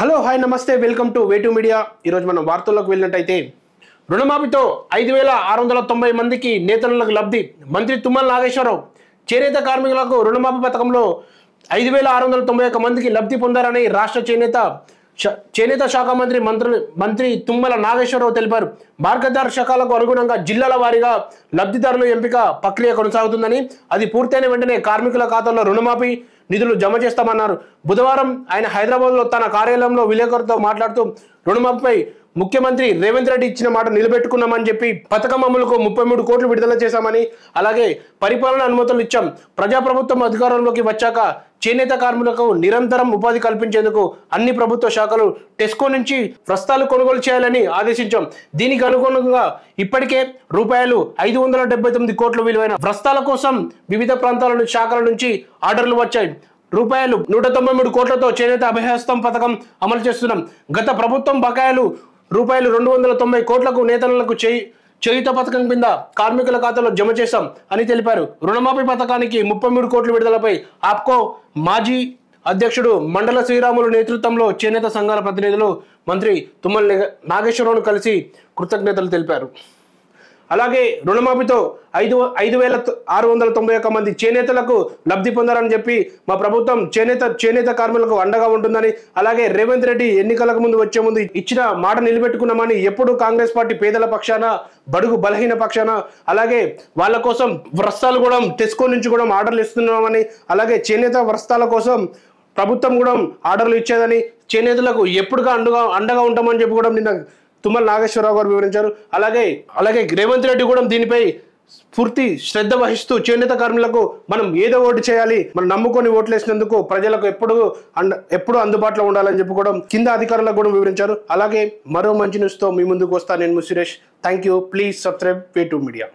Hello hi నమస్తే welcome to వేటు media. ఈరోజు మనం వార్తల్లోకి వెళ్ళినట్టయితే రుణమాఫీతో 5690 మందికి నేతలకు లబ్ధి। మంత్రి తుమ్మల నాగేశ్వరరావు చేనేత కార్మికులకు రుణమాఫీ పథకంలో 5691 మందికి లబ్ధి పొందారని రాష్ట్ర చేనేత శాఖ మంత్రి తుమ్మల నాగేశ్వరరావు తెలిపారు। మార్గదర్శకాలకు అనుగుణంగా జిల్లాల వారీగా లబ్ధిదారుల ఎంపిక ప్రక్రియ కొనసాగుతుందని, అది పూర్తయిన వెంటనే కార్మికుల ఖాతాల్లో రుణమాఫీ నిధులు జమ చేస్తామన్నారు। బుధవారం ఆయన హైదరాబాద్లో తన కార్యాలయంలో విలేకరులతో మాట్లాడుతూ రుణమాఫీపై ముఖ్యమంత్రి రేవంత్ రెడ్డి ఇచ్చిన మాట నిలబెట్టుకున్నామని చెప్పి పథకం అమలుకు 33 కోట్లు విడుదల చేశామని, అలాగే పరిపాలన అనుమతులు ఇచ్చాం। ప్రజాప్రభుత్వం అధికారంలోకి వచ్చాక చేనేత కార్మికులకు నిరంతరం ఉపాధి కల్పించేందుకు అన్ని ప్రభుత్వ శాఖలు టెస్కో నుంచి వస్త్రాలు కొనుగోలు చేయాలని ఆదేశించాం। దీనికి అనుగుణంగా ఇప్పటికే రూపాయలు 579 కోట్ల విలువైన వస్త్రాల కోసం వివిధ ప్రాంతాల శాఖల నుంచి ఆర్డర్లు వచ్చాయి। రూపాయలు 193 కోట్లతో చేనేత అభయహస్తం పథకం అమలు చేస్తున్నాం। గత ప్రభుత్వం బకాయిలు రూపాయలు 290 కోట్లకు నేతలకు చేయుత పథకం కింద కార్మికుల ఖాతాలో జమ చేశాం అని తెలిపారు। రుణమాఫీ పథకానికి 33 కోట్ల విడుదలపై ఆప్కో మాజీ అధ్యక్షుడు మండల శ్రీరాములు నేతృత్వంలో చేనేత సంఘాల ప్రతినిధులు మంత్రి తుమ్మల నాగేశ్వరరావును కలిసి కృతజ్ఞతలు తెలిపారు। అలాగే రుణమాఫీతో 5691 మంది చేనేతలకు లబ్ధి పొందారని చెప్పి మా ప్రభుత్వం చేనేత కార్మికులకు అండగా ఉంటుందని, అలాగే రేవంత్ రెడ్డి ఎన్నికలకు ముందు వచ్చే ముందు ఇచ్చిన మాట నిలబెట్టుకున్నామని, ఎప్పుడు కాంగ్రెస్ పార్టీ పేదల పక్షాన బడుగు బలహీన పక్షాన అలాగే వాళ్ళ కోసం వస్త్రాలు కూడా టెస్కో నుంచి కూడా ఆర్డర్లు ఇస్తున్నామని, అలాగే చేనేత వస్త్రాల కోసం ప్రభుత్వం కూడా ఆర్డర్లు ఇచ్చేదని, చేనేతలకు ఎప్పుడుగా అండగా ఉంటామని చెప్పి కూడా నిన్న తుమ్మల నాగేశ్వరరావు గారు వివరించారు। అలాగే రేవంత్ రెడ్డి కూడా దీనిపై పూర్తి శ్రద్ధ వహిస్తూ చేనేత కార్మికులకు మనం ఏదో ఓటు చేయాలి, మనం నమ్ముకొని ఓట్లు వేసినందుకు ప్రజలకు ఎప్పుడు అందుబాటులో ఉండాలని చెప్పి కూడా కింద అధికారులకు కూడా వివరించారు। అలాగే మరో మంచి న్యూస్తో మీ ముందుకు వస్తా నేను Suresh. Thank you, please subscribe వేటు మీడియా।